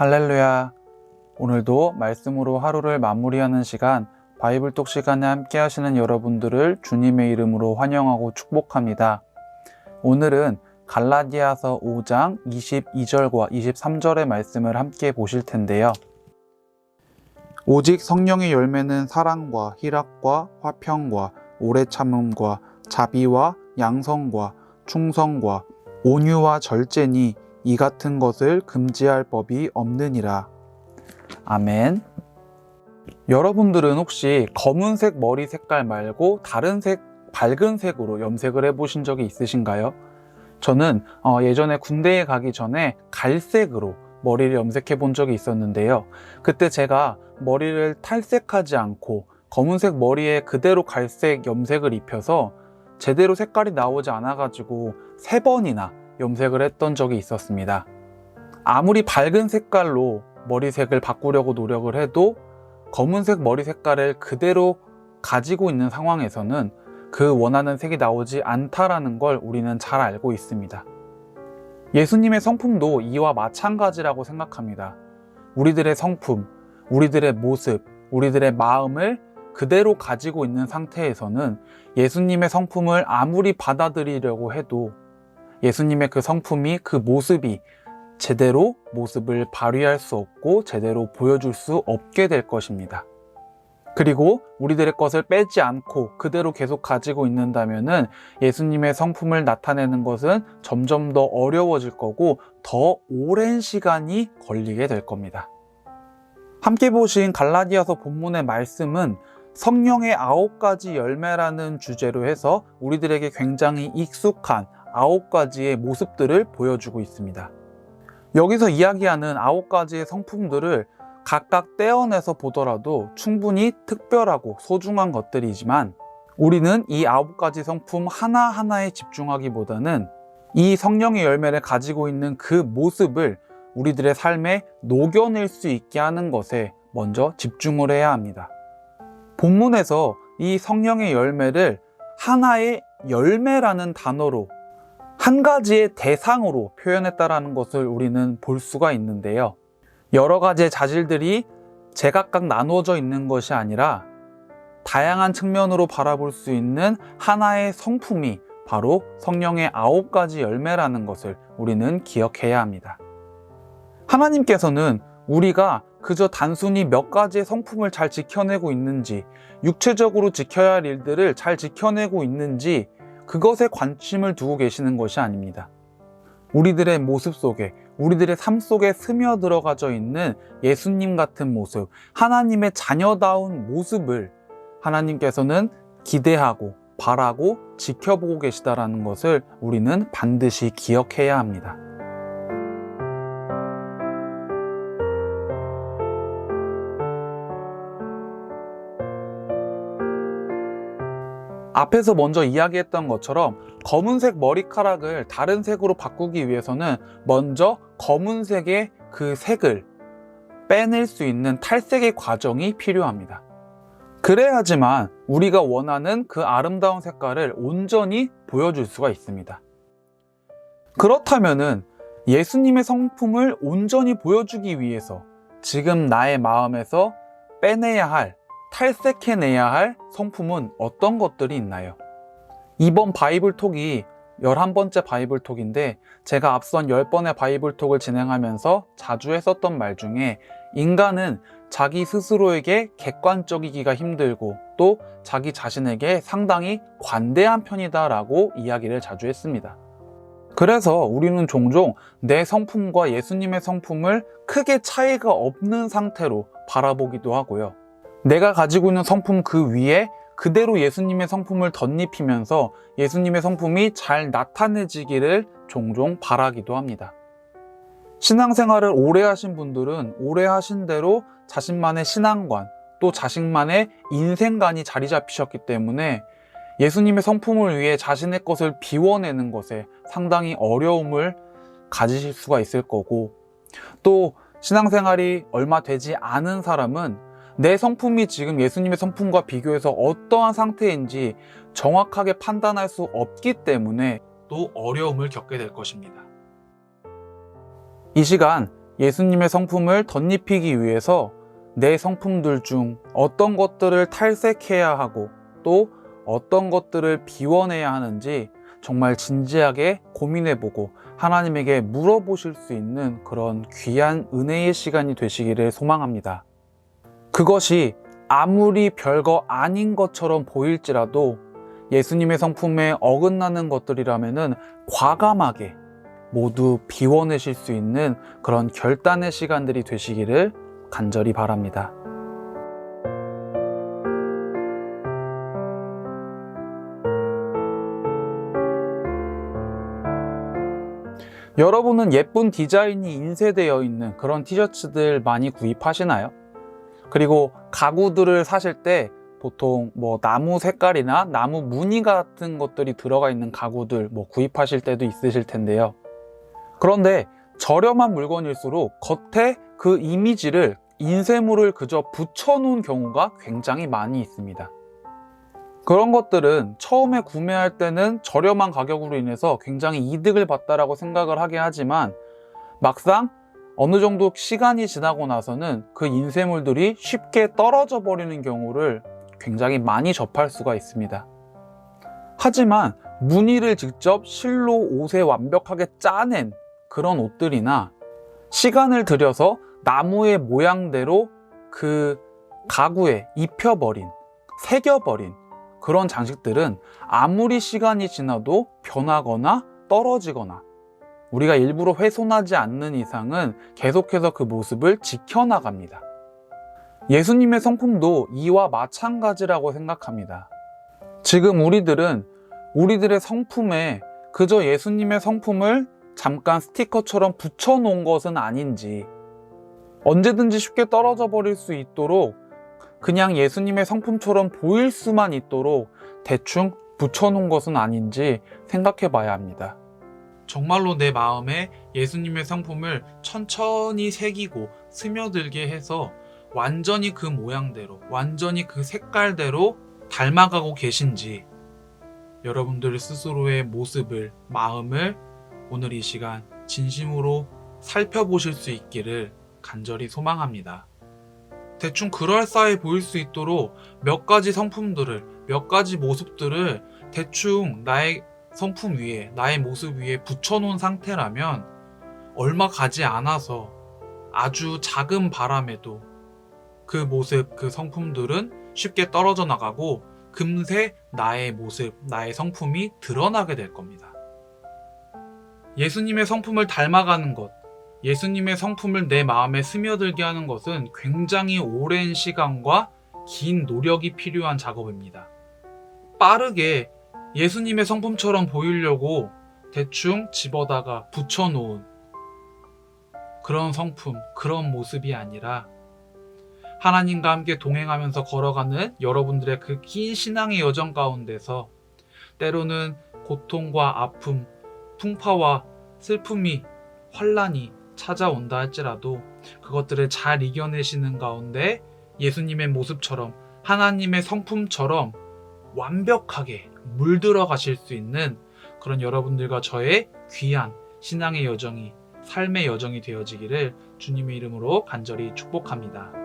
할렐루야. 오늘도 말씀으로 하루를 마무리하는 시간, 바이블톡 시간에 함께 하시는 여러분들을 주님의 이름으로 환영하고 축복합니다. 오늘은 갈라디아서 5장 22절과 23절의 말씀을 함께 보실 텐데요. 오직 성령의 열매는 사랑과 희락과 화평과 오래 참음과 자비와 양성과 충성과 온유와 절제니 이 같은 것을 금지할 법이 없느니라. 아멘. 여러분들은 혹시 검은색 머리 색깔 말고 다른 색, 밝은 색으로 염색을 해보신 적이 있으신가요? 저는 예전에 군대에 가기 전에 갈색으로 머리를 염색해 본 적이 있었는데요. 그때 제가 머리를 탈색하지 않고 검은색 머리에 그대로 갈색 염색을 입혀서 제대로 색깔이 나오지 않아가지고 3번이나 염색을 했던 적이 있었습니다. 아무리 밝은 색깔로 머리색을 바꾸려고 노력을 해도 검은색 머리 색깔을 그대로 가지고 있는 상황에서는 그 원하는 색이 나오지 않다라는 걸 우리는 잘 알고 있습니다. 예수님의 성품도 이와 마찬가지라고 생각합니다. 우리들의 성품, 우리들의 모습, 우리들의 마음을 그대로 가지고 있는 상태에서는 예수님의 성품을 아무리 받아들이려고 해도 예수님의 그 성품이, 그 모습이 제대로 모습을 발휘할 수 없고 제대로 보여줄 수 없게 될 것입니다. 그리고 우리들의 것을 빼지 않고 그대로 계속 가지고 있는다면은 예수님의 성품을 나타내는 것은 점점 더 어려워질 거고 더 오랜 시간이 걸리게 될 겁니다. 함께 보신 갈라디아서 본문의 말씀은 성령의 9가지 열매라는 주제로 해서 우리들에게 굉장히 익숙한 9가지의 모습들을 보여주고 있습니다. 여기서 이야기하는 9가지의 성품들을 각각 떼어내서 보더라도 충분히 특별하고 소중한 것들이지만 우리는 이 9가지 성품 하나하나에 집중하기보다는 이 성령의 열매를 가지고 있는 그 모습을 우리들의 삶에 녹여낼 수 있게 하는 것에 먼저 집중을 해야 합니다. 본문에서 이 성령의 열매를 하나의 열매라는 단어로 한 가지의 대상으로 표현했다라는 것을 우리는 볼 수가 있는데요. 여러 가지의 자질들이 제각각 나누어져 있는 것이 아니라 다양한 측면으로 바라볼 수 있는 하나의 성품이 바로 성령의 9가지 열매라는 것을 우리는 기억해야 합니다. 하나님께서는 우리가 그저 단순히 몇 가지의 성품을 잘 지켜내고 있는지, 육체적으로 지켜야 할 일들을 잘 지켜내고 있는지 그것에 관심을 두고 계시는 것이 아닙니다. 우리들의 모습 속에, 우리들의 삶 속에 스며들어가져 있는 예수님 같은 모습, 하나님의 자녀다운 모습을 하나님께서는 기대하고 바라고 지켜보고 계시다라는 것을 우리는 반드시 기억해야 합니다. 앞에서 먼저 이야기했던 것처럼 검은색 머리카락을 다른 색으로 바꾸기 위해서는 먼저 검은색의 그 색을 빼낼 수 있는 탈색의 과정이 필요합니다. 그래야지만 우리가 원하는 그 아름다운 색깔을 온전히 보여줄 수가 있습니다. 그렇다면은 예수님의 성품을 온전히 보여주기 위해서 지금 나의 마음에서 빼내야 할, 탈색해내야 할 성품은 어떤 것들이 있나요? 이번 바이블톡이 11번째 바이블톡인데 제가 앞선 10번의 바이블톡을 진행하면서 자주 했었던 말 중에 인간은 자기 스스로에게 객관적이기가 힘들고 또 자기 자신에게 상당히 관대한 편이다 라고 이야기를 자주 했습니다. 그래서 우리는 종종 내 성품과 예수님의 성품을 크게 차이가 없는 상태로 바라보기도 하고요. 내가 가지고 있는 성품 그 위에 그대로 예수님의 성품을 덧입히면서 예수님의 성품이 잘 나타내지기를 종종 바라기도 합니다. 신앙생활을 오래 하신 분들은 오래 하신 대로 자신만의 신앙관, 또 자신만의 인생관이 자리 잡히셨기 때문에 예수님의 성품을 위해 자신의 것을 비워내는 것에 상당히 어려움을 가지실 수가 있을 거고, 또 신앙생활이 얼마 되지 않은 사람은 내 성품이 지금 예수님의 성품과 비교해서 어떠한 상태인지 정확하게 판단할 수 없기 때문에 또 어려움을 겪게 될 것입니다. 이 시간 예수님의 성품을 덧입히기 위해서 내 성품들 중 어떤 것들을 탈색해야 하고 또 어떤 것들을 비워내야 하는지 정말 진지하게 고민해보고 하나님에게 물어보실 수 있는 그런 귀한 은혜의 시간이 되시기를 소망합니다. 그것이 아무리 별거 아닌 것처럼 보일지라도 예수님의 성품에 어긋나는 것들이라면은 과감하게 모두 비워내실 수 있는 그런 결단의 시간들이 되시기를 간절히 바랍니다. 여러분은 예쁜 디자인이 인쇄되어 있는 그런 티셔츠들 많이 구입하시나요? 그리고 가구들을 사실 때 보통 나무 색깔이나 나무 무늬 같은 것들이 들어가 있는 가구들 구입하실 때도 있으실 텐데요. 그런데 저렴한 물건일수록 겉에 그 이미지를 인쇄물을 그저 붙여놓은 경우가 굉장히 많이 있습니다. 그런 것들은 처음에 구매할 때는 저렴한 가격으로 인해서 굉장히 이득을 봤다라고 생각을 하게 하지만 막상 어느 정도 시간이 지나고 나서는 그 인쇄물들이 쉽게 떨어져 버리는 경우를 굉장히 많이 접할 수가 있습니다. 하지만 무늬를 직접 실로 옷에 완벽하게 짜낸 그런 옷들이나 시간을 들여서 나무의 모양대로 그 가구에 입혀버린, 새겨버린 그런 장식들은 아무리 시간이 지나도 변하거나 떨어지거나 우리가 일부러 훼손하지 않는 이상은 계속해서 그 모습을 지켜나갑니다. 예수님의 성품도 이와 마찬가지라고 생각합니다. 지금 우리들은 우리들의 성품에 그저 예수님의 성품을 잠깐 스티커처럼 붙여놓은 것은 아닌지, 언제든지 쉽게 떨어져 버릴 수 있도록 그냥 예수님의 성품처럼 보일 수만 있도록 대충 붙여놓은 것은 아닌지 생각해 봐야 합니다. 정말로 내 마음에 예수님의 성품을 천천히 새기고 스며들게 해서 완전히 그 모양대로, 완전히 그 색깔대로 닮아가고 계신지 여러분들 스스로의 모습을, 마음을 오늘 이 시간 진심으로 살펴보실 수 있기를 간절히 소망합니다. 대충 그럴싸해 보일 수 있도록 몇 가지 성품들을, 몇 가지 모습들을 대충 나의 성품 위에, 나의 모습 위에 붙여놓은 상태라면 얼마 가지 않아서 아주 작은 바람에도 그 모습, 그 성품들은 쉽게 떨어져 나가고 금세 나의 모습, 나의 성품이 드러나게 될 겁니다. 예수님의 성품을 닮아가는 것, 예수님의 성품을 내 마음에 스며들게 하는 것은 굉장히 오랜 시간과 긴 노력이 필요한 작업입니다. 빠르게 예수님의 성품처럼 보이려고 대충 집어다가 붙여놓은 그런 성품, 그런 모습이 아니라 하나님과 함께 동행하면서 걸어가는 여러분들의 그 긴 신앙의 여정 가운데서 때로는 고통과 아픔, 풍파와 슬픔이, 환난이 찾아온다 할지라도 그것들을 잘 이겨내시는 가운데 예수님의 모습처럼, 하나님의 성품처럼 완벽하게 물들어 가실 수 있는 그런 여러분들과 저의 귀한 신앙의 여정이, 삶의 여정이 되어지기를 주님의 이름으로 간절히 축복합니다.